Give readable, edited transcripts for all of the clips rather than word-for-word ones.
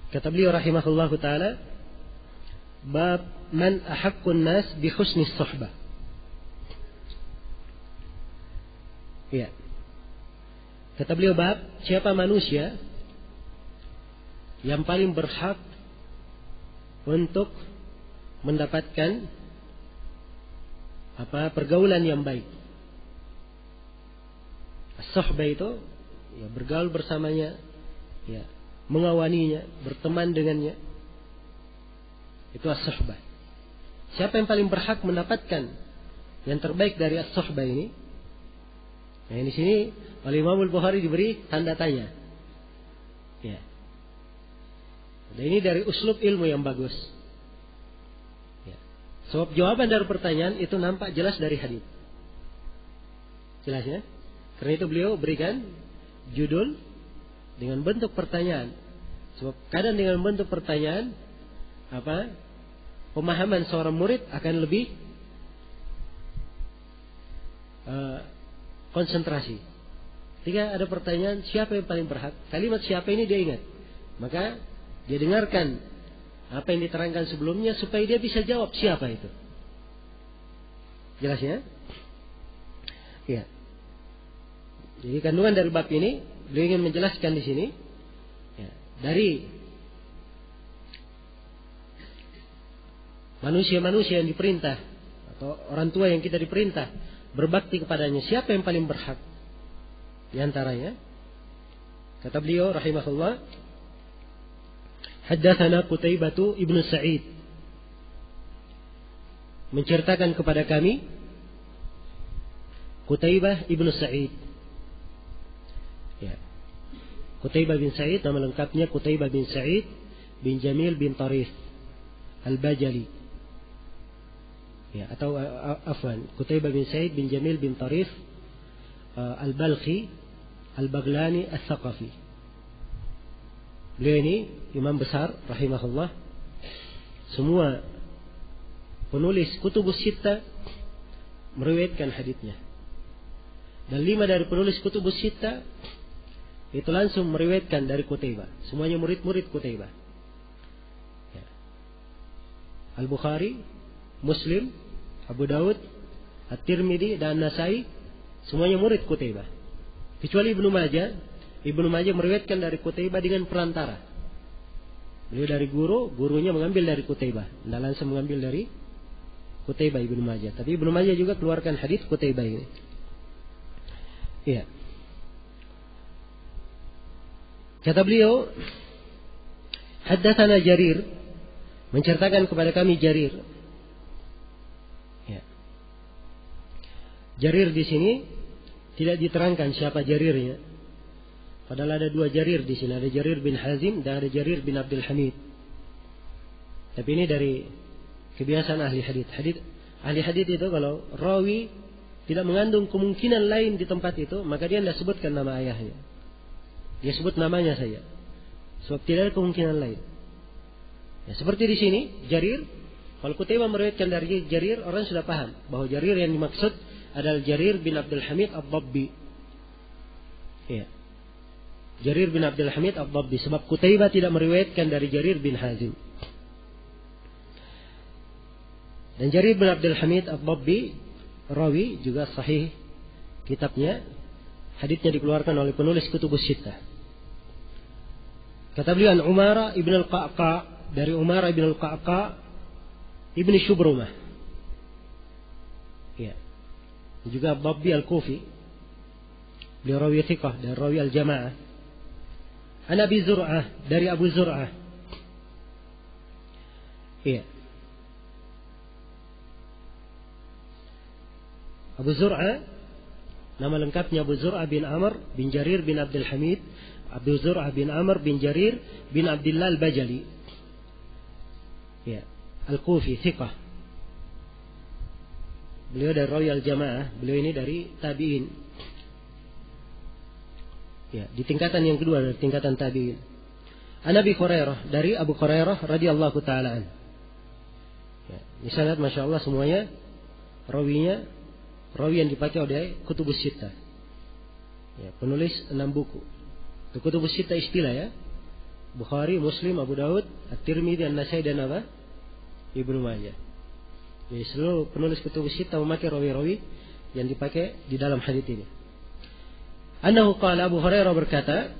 Kata beliau rahimahullahu taala, bab man ahaqqun nas bi husni suhbah. Ya. Kata beliau, bab siapa manusia yang paling berhak untuk mendapatkan pergaulan yang baik. As-suhbah itu ya, bergaul bersamanya, ya, mengawaninya, berteman dengannya. Itu as-suhbah. Siapa yang paling berhak mendapatkan yang terbaik dari as-suhbah ini? Nah, di sini oleh Imam Al-Bukhari diberi tanda tanya. Ya. Dan ini dari uslub ilmu yang bagus. Ya. Sebab jawaban dari pertanyaan itu nampak jelas dari hadis. Jelas ya? Karena itu beliau berikan judul dengan bentuk pertanyaan. Sebab kadang dengan bentuk pertanyaan pemahaman seorang murid akan lebih konsentrasi. Ketika ada pertanyaan siapa yang paling berhak, kalimat siapa ini dia ingat. Maka dia dengarkan apa yang diterangkan sebelumnya supaya dia bisa jawab siapa itu. Jelas ya? Iya. Jadi kandungan dari bab ini beliau ingin menjelaskan di sini ya, dari manusia-manusia yang diperintah atau orang tua yang kita diperintah berbakti kepadanya, siapa yang paling berhak di antaranya? Kata beliau rahimahullah, haddatsana Qutaibah ibnu Sa'id, menceritakan kepada kami Qutaibah ibnu Sa'id. Ya. Qutaibah bin Sa'id nama lengkapnya Qutaibah bin Sa'id bin Jamil bin Tarif Al-Bajali. Ya, atau afwan, Qutaibah bin Sa'id bin Jamil bin Tarif Al-Balkhi Al-Baghlani Al-Thaqafi. Beliau ini imam besar rahimahullah. Semua penulis kutubus sittah meriwayatkan haditsnya. Dan 5 dari penulis kutubus sittah itu langsung meriwayatkan dari Qutaibah. Semuanya murid-murid Qutaibah. Ya. Al-Bukhari, Muslim, Abu Daud, At-Tirmidzi dan Nasai semuanya murid Qutaibah. Kecuali Ibnu Majah. Ibnu Majah meriwayatkan dari Qutaibah dengan perantara. Beliau dari gurunya mengambil dari Qutaibah. Tidak langsung mengambil dari Qutaibah Ibnu Majah. Tapi Ibnu Majah juga keluarkan hadis Qutaibah ini. Iya. Kata beliau, haddatsana Jarir, menceritakan kepada kami Jarir. Ya. Jarir di sini tidak diterangkan siapa Jarirnya. Padahal ada 2 Jarir di sini, ada Jarir bin Hazim dan ada Jarir bin Abdul Hamid. Tapi ini dari kebiasaan ahli hadits. Ahli hadits itu kalau rawi tidak mengandung kemungkinan lain di tempat itu, maka dia tidak sebutkan nama ayahnya. Dia sebut namanya saja. Sebab tidak ada kemungkinan lain. Ya, seperti di sini, Jarir. Kalau Qutaibah meriwayatkan dari Jarir, orang sudah paham bahwa Jarir yang dimaksud adalah Jarir bin Abdul Hamid Ad-Dabbi. Ya. Jarir bin Abdul Hamid Ad-Dabbi. Sebab Qutaibah tidak meriwayatkan dari Jarir bin Hazim. Dan Jarir bin Abdul Hamid Ad-Dabbi rawi juga sahih kitabnya. Haditsnya dikeluarkan oleh penulis kutubus sittah. Kata beliau, Umara ibn al-Qa'qa, dari Umara ibn al-Qa'qa ibn Shubrumah. Ya. Juga Dabbi al-Kufi. Beliau rawi thiqah dan rawi al-Jamaah. An Abi Zur'ah, dari Abu Zur'ah. Iya. Abu Zur'ah, nama lengkapnya Abu Zur'ah bin Amr bin Jarir bin Abdul Hamid. Abu Zur'ah bin Amr bin Jarir bin Abdullah al-Bajali. Ya, Al-Kufi, thiqah. Beliau dari rawi al-Jamaah. Beliau ini dari tabi'in. Ya, di tingkatan yang kedua dari tingkatan tabi'in. An Abi Hurairah, dari Abu Hurairah radhiyallahu taala an. Ya, di sanad masyaallah semuanya rawinya rawi yang dipakai oleh kutubus sittah. Ya, penulis 6 buku. Kutubus sittah istilah ya. Bukhari, Muslim, Abu Daud, At-Tirmidzi, An-Nasai dan apa? Ibnu Majah. Jadi seluruh penulis kutubus sittah memakai rawi-rawi yang dipakai di dalam hadis ini. Annahu qala, Abu Hurairah berkata,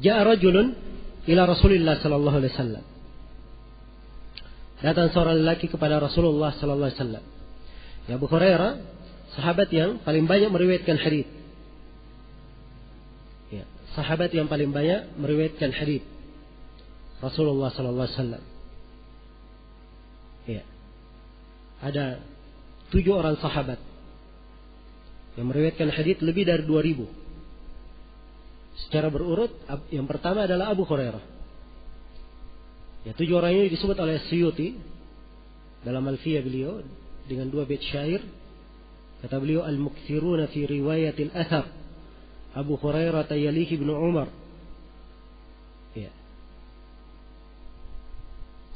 Ja'a rajulun ila Rasulillah sallallahu alaihi wasallam. Datang seorang lelaki kepada Rasulullah sallallahu alaihi wasallam. Ya, Abu Hurairah sahabat yang paling banyak meriwayatkan hadis. Ya, sahabat yang paling banyak meriwayatkan hadis Rasulullah sallallahu alaihi wasallam. Ya. Ada 7 orang sahabat yang meriwayatkan hadis lebih dari 2000. Secara berurut, yang pertama adalah Abu Hurairah. Ya, 7 orang ini disebut oleh Suyuti dalam Alfiyah beliau dengan 2 bait syair. Kata beliau, al-mukthiruna fi riwayatil athar Abu Hurairah yalihi ibnu Umar. Ya.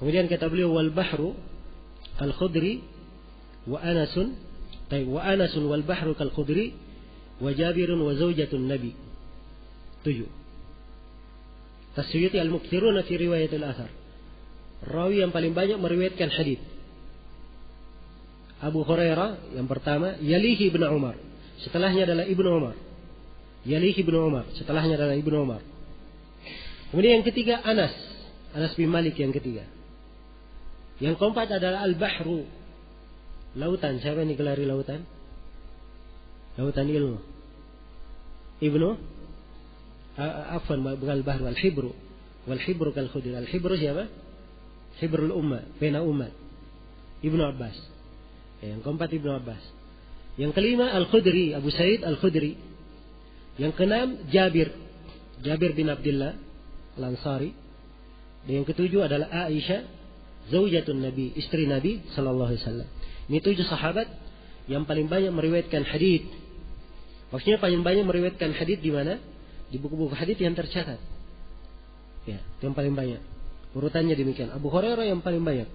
Kemudian kata beliau, wal bahru al-Khudri wa Anasun, wa Anasun wal bahru kal Khudri wa Jabirun wa zaujatun Nabi. 7. Tasyuti al-mukthiruna fi riwayatil athar. Rawi yang paling banyak meriwayatkan hadis. Abu Hurairah yang pertama, yalihi ibnu Umar. Setelahnya adalah Ibnu Umar. Yalihi ibnu Umar. Setelahnya adalah Ibnu Umar. Kemudian yang ketiga Anas. Anas bin Malik yang ketiga. Yang keempat adalah Al-Bahru. Lautan. Siapa yang digelari lautan? Lautan ilmu. Ibnu Afwan bukan Al-Bahru, Al-Hibru. Wal-Hibru kal-Khudri. Al-Hibru siapa? Hibrul Ummah, pena umat. Ibnu Abbas. Yang keempat Ibnu Abbas. Yang kelima Al-Khudri, Abu Sa'id Al-Khudri. Yang keenam Jabir bin Abdullah Al-Ansari. Dan yang ketujuh adalah Aisyah, zaujatun Nabi, istri Nabi sallallahu alaihi wasallam. Ini 7 sahabat yang paling banyak meriwayatkan hadis. Maksudnya paling banyak meriwayatkan hadis di mana? Di buku-buku hadis yang tercatat. Ya, yang paling banyak. Urutannya demikian. Abu Hurairah yang paling banyak.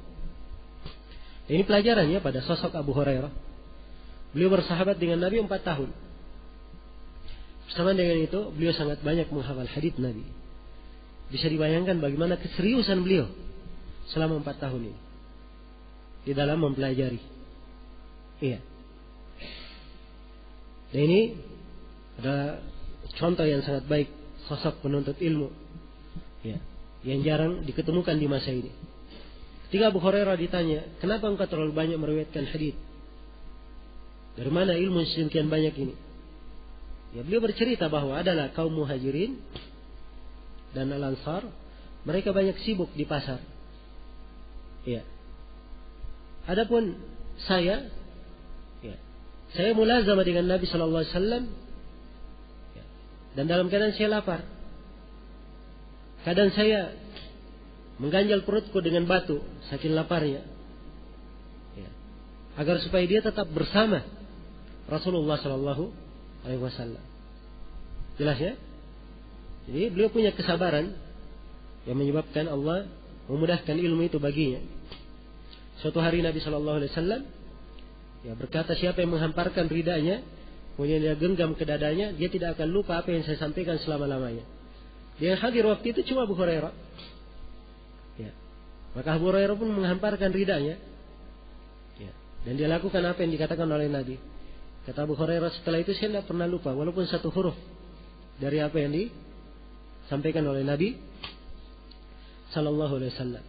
Ini pelajarannya pada sosok Abu Hurairah. Beliau bersahabat dengan Nabi 4 tahun. Bersama dengan itu, beliau sangat banyak menghafal hadits Nabi. Bisa dibayangkan bagaimana keseriusan beliau selama 4 tahun ini di dalam mempelajari. Iya. Dan ini adalah contoh yang sangat baik sosok penuntut ilmu. Ya, yang jarang diketemukan di masa ini. Ketika Abu Hurairah ditanya, kenapa engkau terlalu banyak meriwayatkan hadits? Dari mana ilmu sedemikian banyak ini? Ya, beliau bercerita bahwa adalah kaum Muhajirin dan Al-Ansar, mereka banyak sibuk di pasar. Ya. Adapun saya mulazamah dengan Nabi sallallahu alaihi wasallam, ya, dan dalam keadaan saya lapar. Kadang saya mengganjal perutku dengan batu saking laparnya, ya, agar supaya dia tetap bersama Rasulullah sallallahu alaihi wasallam. Jelas ya? Jadi beliau punya kesabaran yang menyebabkan Allah memudahkan ilmu itu baginya. Suatu hari Nabi sallallahu alaihi wasallam ya berkata, siapa yang menghamparkan ridanya kemudian dia genggam ke dadanya, dia tidak akan lupa apa yang saya sampaikan selama-lamanya. Dia hadir waktu itu cuma Abu Hurairah. Ya. Maka Abu Hurairah pun menghamparkan ridanya. Ya. Dan dia lakukan apa yang dikatakan oleh Nabi. Kata Abu Hurairah, setelah itu saya tidak pernah lupa walaupun satu huruf dari apa yang disampaikan oleh Nabi sallallahu alaihi wasallam.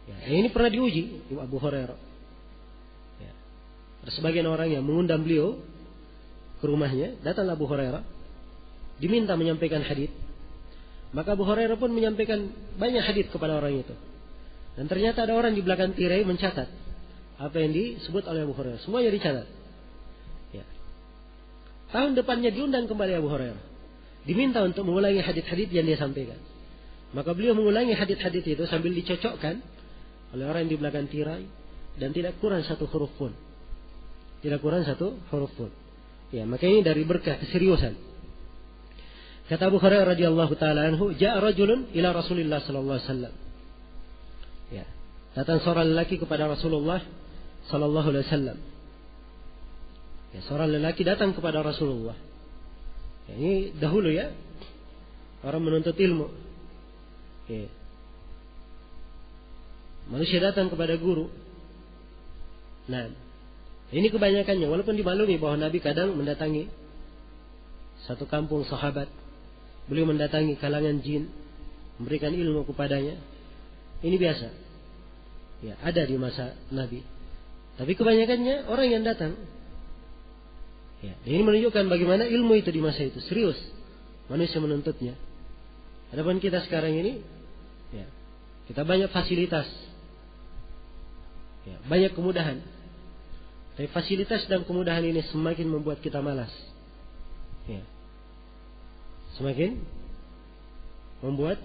Ya, ini pernah diuji Abu Hurairah. Ya. Ada sebagian orang yang mengundang beliau ke rumahnya, datang Abu Hurairah, diminta menyampaikan hadis. Maka Abu Hurairah pun menyampaikan banyak hadis kepada orang itu. Dan ternyata ada orang di belakang tirai mencatat apa yang disebut oleh Abu Hurairah. Semuanya dicatat. Ya. Tahun depannya diundang kembali Abu Hurairah, diminta untuk mengulangi hadis-hadis yang dia sampaikan. Maka beliau mengulangi hadis-hadis itu sambil dicocokkan oleh orang yang di belakang tirai, dan tidak kurang satu huruf pun. Tidak kurang satu huruf pun. Ya, maka ini dari berkah keseriusan. Kata Abu Hurairah radhiyallahu taala anhu, ja'a rajulun ila Rasulillah sallallahu alaihi wasallam. Ya, datang seorang lelaki kepada Rasulullah sallallahu alaihi wasallam. Ya, seorang lelaki datang kepada Rasulullah. Ya, ini dahulu ya, orang menuntut ilmu. Ya. Manusia datang kepada guru. Nah, ini kebanyakannya, walaupun dimaklumi bahwa Nabi kadang mendatangi satu kampung sahabat, beliau mendatangi kalangan jin, memberikan ilmu kepadanya. Ini biasa. Ya, ada di masa Nabi. Tapi kebanyakannya orang yang datang. Ya, ini menunjukkan bagaimana ilmu itu di masa itu serius. Manusia menuntutnya. Adapun kita sekarang ini, ya, kita banyak fasilitas. Ya, banyak kemudahan. Tapi fasilitas dan kemudahan ini semakin membuat kita malas. Ya. Semakin membuat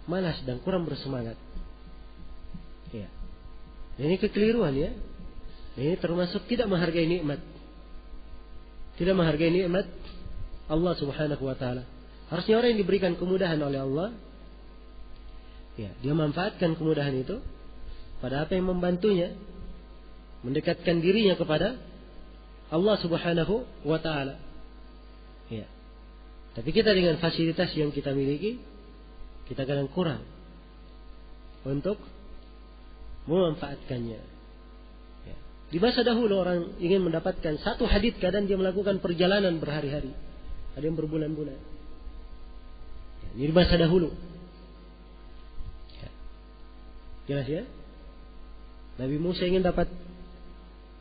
malas dan kurang bersemangat. Ya. Ini kekeliruan ya. Ini termasuk tidak menghargai nikmat. Tidak menghargai nikmat Allah Subhanahu wa taala. Harusnya orang yang diberikan kemudahan oleh Allah, ya, dia manfaatkan kemudahan itu pada apa yang membantunya mendekatkan dirinya kepada Allah Subhanahu wa taala. Ya. Tapi kita dengan fasilitas yang kita miliki, kita kadang kurang untuk memanfaatkannya. Ya. Di masa dahulu orang ingin mendapatkan satu hadits, kadang dia melakukan perjalanan berhari-hari, ada yang berbulan-bulan. Ya. Di masa dahulu. Ya. Jelas ya? Nabi Musa ingin dapat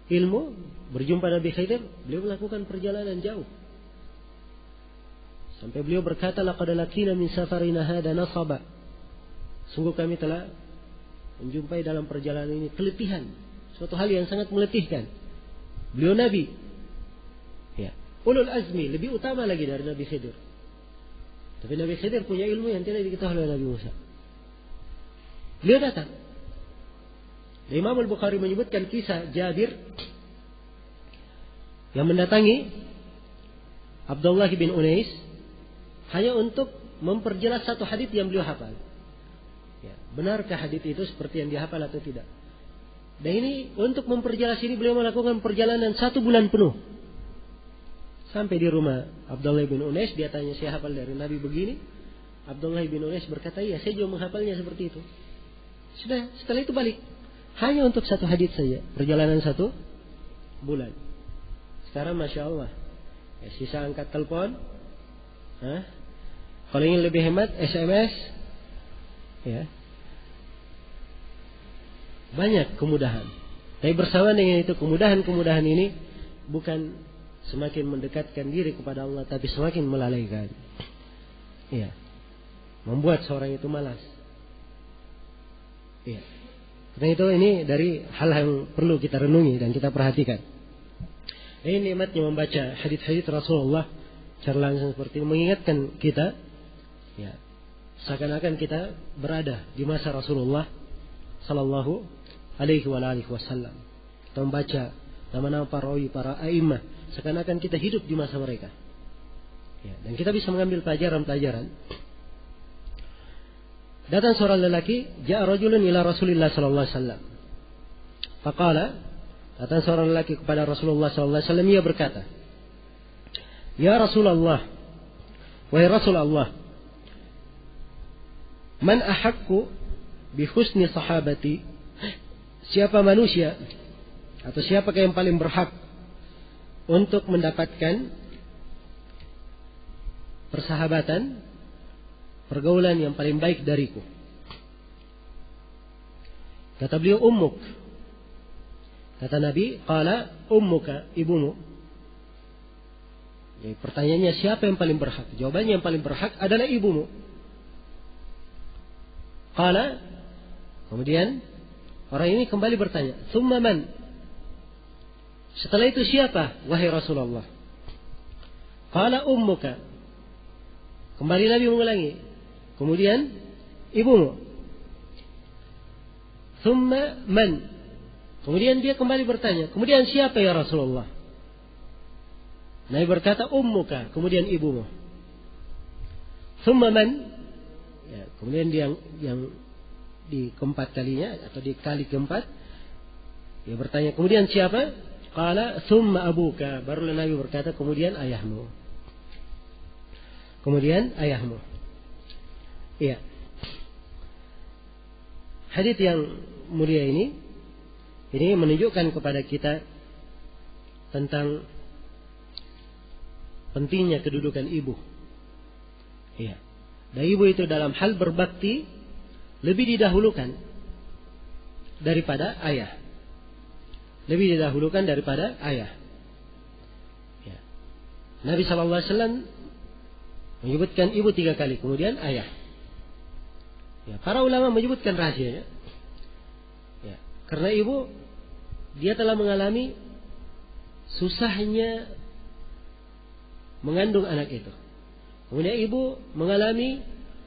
ilmu, berjumpa Nabi Khidir, beliau melakukan perjalanan jauh. Sampai beliau berkata, laqad laqina min safarina hada nasaba. Sungguh kami telah menjumpai dalam perjalanan ini keletihan, suatu hal yang sangat meletihkan. Beliau Nabi, ya, ulul azmi, lebih utama lagi dari Nabi Khidir. Tapi Nabi Khidir punya ilmu yang tidak diketahui oleh Nabi Musa. Beliau datang. Imam Al-Bukhari menyebutkan kisah Jabir yang mendatangi Abdullah bin Unais hanya untuk memperjelas satu hadits yang beliau hafal. Ya, benarkah hadits itu seperti yang dihafal atau tidak? Dan ini untuk memperjelas ini beliau melakukan perjalanan 1 bulan penuh. Sampai di rumah Abdullah bin Unais, dia tanya, saya hafal dari Nabi begini. Abdullah bin Unais berkata, iya, saya juga menghafalnya seperti itu. Sudah, setelah itu balik. Hanya untuk satu hadits saja, perjalanan 1 bulan. Sekarang Masya Allah, ya, sisa angkat telepon. Kalau ingin lebih hemat, SMS. Ya. Banyak kemudahan. Tapi bersama dengan itu, kemudahan-kemudahan ini bukan semakin mendekatkan diri kepada Allah, tapi semakin melalaikan. Ya. Membuat seorang itu malas. Ya. Karena itu ini dari hal yang perlu kita renungi dan kita perhatikan. Ini nikmatnya membaca hadits-hadits Rasulullah secara langsung seperti ini, mengingatkan kita, ya, seakan-akan kita berada di masa Rasulullah Sallallahu Alaihi Wasallam. Kita membaca nama-nama para rawi, para a'immah, seakan-akan kita hidup di masa mereka. Ya, dan kita bisa mengambil pelajaran-pelajaran. Datang seorang lelaki, ja'a rajulun ila Rasulillah sallallahu alaihi wasallam. Faqala, datang seorang lelaki kepada Rasulullah sallallahu alaihi wasallam, ia berkata, ya Rasulullah, wahai Rasulullah, man ahaqqu bi husni sahabati? Siapa manusia atau siapakah yang paling berhak untuk mendapatkan persahabatan, pergaulan yang paling baik dariku? Kata beliau, ummuk. Kata Nabi, qala ummuka, ibumu. Jadi pertanyaannya, siapa yang paling berhak? Jawabannya, yang paling berhak adalah ibumu. Qala, kemudian orang ini kembali bertanya, thumma man? Setelah itu siapa, wahai Rasulullah? Qala ummuka. Kembali Nabi mengulangi, kemudian ibumu. Thumma man? Kemudian dia kembali bertanya, kemudian siapa ya Rasulullah? Nabi berkata, ummuka, kemudian ibumu. Thumma man? Ya, kemudian dia yang di keempat kalinya atau di kali keempat, dia bertanya, kemudian siapa? Qala thumma abuka. Barulah Nabi berkata, kemudian ayahmu. Kemudian ayahmu. Iya. hadits yang mulia ini menunjukkan kepada kita tentang pentingnya kedudukan ibu. Iya. Dan ibu itu dalam hal berbakti lebih didahulukan daripada ayah. Lebih didahulukan daripada ayah. Ya. Nabi SAW menyebutkan ibu 3 kali, kemudian ayah. Ya. Para ulama menyebutkan rahasianya. Ya. Karena ibu, dia telah mengalami susahnya mengandung anak itu. Kemudian ibu mengalami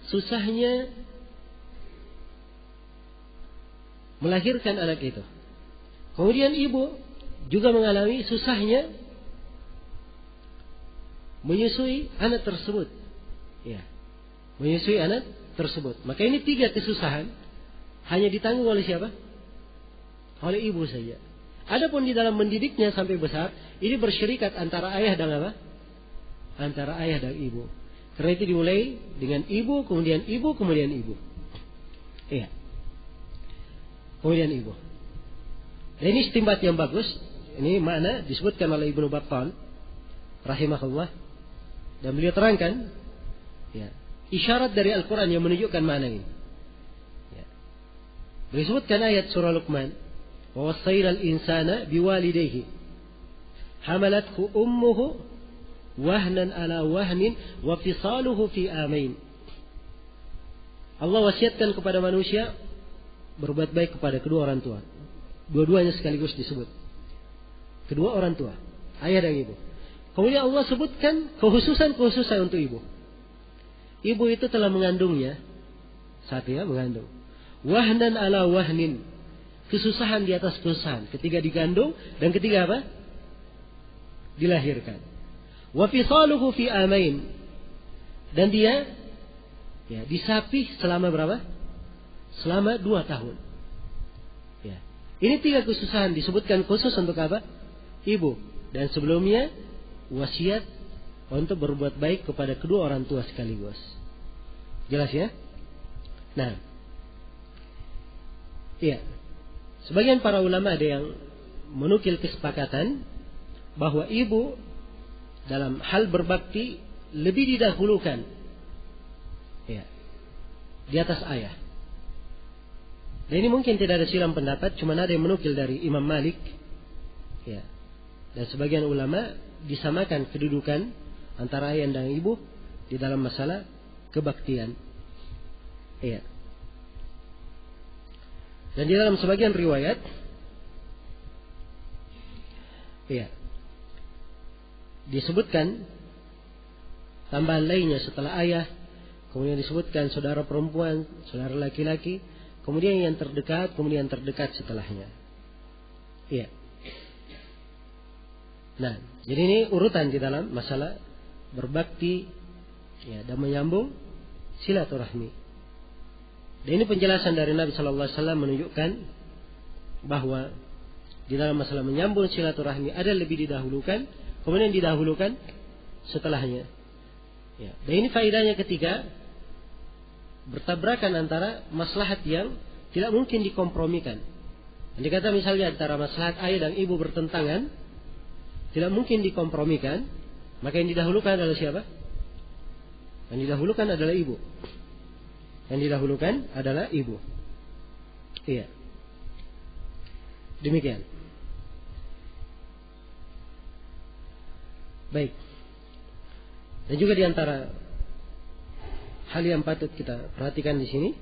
susahnya melahirkan anak itu. Kemudian ibu juga mengalami susahnya menyusui anak tersebut. Ya, menyusui anak tersebut. Maka ini 3 kesusahan hanya ditanggung oleh siapa? Oleh ibu saja. Adapun di dalam mendidiknya sampai besar, ini bersyirikat antara ayah dan apa? Antara ayah dan ibu. Karena itu dimulai dengan ibu, kemudian ibu, kemudian ibu. Iya. Kemudian ibu. Dan ini istinbat yang bagus. Ini makna disebutkan oleh Ibnu Battal rahimahullah. Dan beliau terangkan, ya, isyarat dari Al-Quran yang menunjukkan makna ini. Ya. Beliau sebutkan ayat surah Luqman. Wa wasailal insana biwalidayhi hamalathu ummuhu wahnan ala wahnin wa fisaluhu fi amain. Allah wasiatkan kepada manusia berbuat baik kepada kedua orang tua. Dua-duanya sekaligus disebut. Kedua orang tua, ayah dan ibu. Kemudian Allah sebutkan kekhususan untuk ibu. Ibu itu telah mengandungnya. Satu ya, mengandung. Wahnan ala wahnin. Kesusahan di atas kesusahan. Ketika digandung dan ketika apa? Dilahirkan. Wa fisaluhu fi amain. Dan dia ya, disapih selama berapa? Selama 2 tahun. Ya. Ini 3 kesusahan disebutkan khusus untuk apa? Ibu. Dan sebelumnya wasiat untuk berbuat baik kepada kedua orang tua sekaligus. Jelas ya? Nah. Iya. Sebagian para ulama ada yang menukil kesepakatan bahwa ibu dalam hal berbakti lebih didahulukan ya, di atas ayah. Dan ini mungkin tidak ada silang pendapat, cuma ada yang menukil dari Imam Malik ya. Dan sebagian ulama disamakan kedudukan antara ayah dan ibu di dalam masalah kebaktian. Iya. Dan di dalam sebagian riwayat iya, disebutkan tambahan lainnya setelah ayah, kemudian disebutkan saudara perempuan, saudara laki-laki, kemudian yang terdekat, kemudian terdekat setelahnya. Iya. Nah, jadi ini urutan di dalam masalah berbakti ya, dan menyambung silaturahmi. Dan ini penjelasan dari Nabi Sallallahu Alaihi Wasallam menunjukkan bahwa di dalam masalah menyambung silaturahmi ada lebih didahulukan, kemudian didahulukan setelahnya. Ya. Dan ini faedahnya ketika bertabrakan antara maslahat yang tidak mungkin dikompromikan. Andai kata misalnya antara maslahat ayah dan ibu bertentangan, tidak mungkin dikompromikan, maka yang didahulukan adalah siapa? Yang didahulukan adalah ibu. Yang didahulukan adalah ibu. Iya. Demikian. Baik. Dan juga di antara hal yang patut kita perhatikan di sini,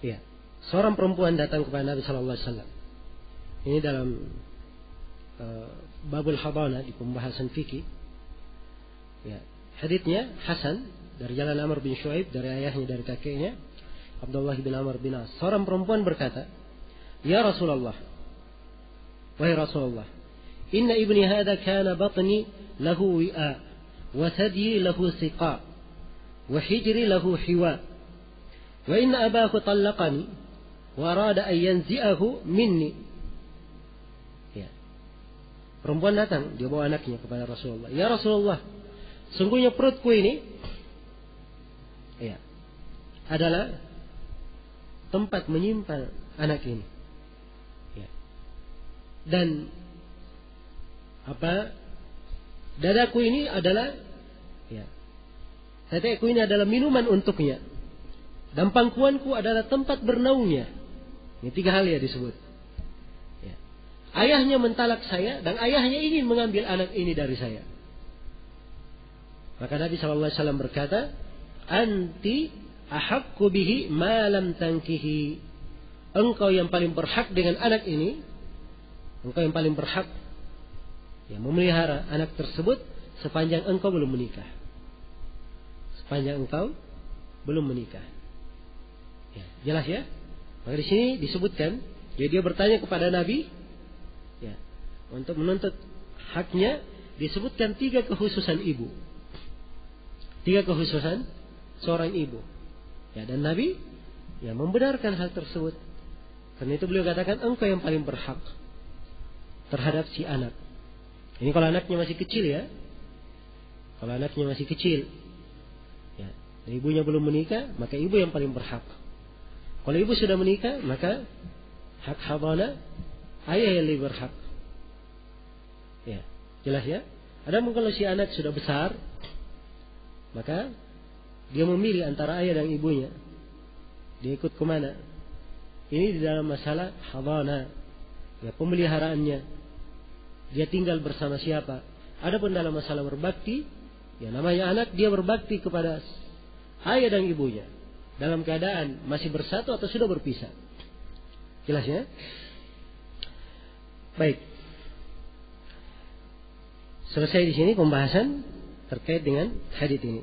iya, seorang perempuan datang kepada Nabi Sallallahu Alaihi Wasallam. Ini dalam Babul Habana di pembahasan fikih. Ya, haditsnya Hasan dari jalan Amr bin Shu'aib dari ayahnya dari kakeknya Abdullah bin Amr bin As. Seorang perempuan berkata, "Ya Rasulullah, wahai Rasulullah, inna ibni hadha kana batni lahu wi'a wa thadyi lahu siqa wa hijri lahu hiwa wa inna abahu talaqani wa arada an yanzi'ahu minni." Ya. Perempuan datang, dia bawa anaknya kepada Rasulullah. "Ya Rasulullah, sungguhnya perutku ini ya, adalah tempat menyimpan anak ini. Ya. Dan dadaku ini adalah, ya, tetekku ini adalah minuman untuknya. Dan pangkuanku adalah tempat bernaungnya. Ini 3 hal ya disebut. Ya. Ayahnya mentalak saya dan ayahnya ingin mengambil anak ini dari saya. Maka Nabi SAW berkata, anti ahaqqu bihi ma lam tankihi. Engkau yang paling berhak dengan anak ini. Engkau yang paling berhak, ya, memelihara anak tersebut sepanjang engkau belum menikah. Sepanjang engkau belum menikah. Ya, jelas ya? Maka di sini disebutkan, jadi dia bertanya kepada Nabi, ya, untuk menuntut haknya, disebutkan 3 kekhususan ibu. 3 kekhususan seorang ibu. Ya, dan Nabi, ya, membenarkan hal tersebut. Karena itu beliau katakan, engkau yang paling berhak terhadap si anak. Ini kalau anaknya masih kecil ya. Kalau anaknya masih kecil, ya, dan ibunya belum menikah, maka ibu yang paling berhak. Kalau ibu sudah menikah, maka hak hadanah ayah yang lebih berhak. Ya, jelas ya. Adapun kalau si anak sudah besar, maka dia memilih antara ayah dan ibunya. Dia ikut kemana? Ini di dalam masalah hadanah, ya, pemeliharaannya. Dia tinggal bersama siapa? Adapun dalam masalah berbakti, ya, namanya anak, dia berbakti kepada ayah dan ibunya dalam keadaan masih bersatu atau sudah berpisah. Jelas ya? Baik. Selesai di sini pembahasan terkait dengan hadits ini.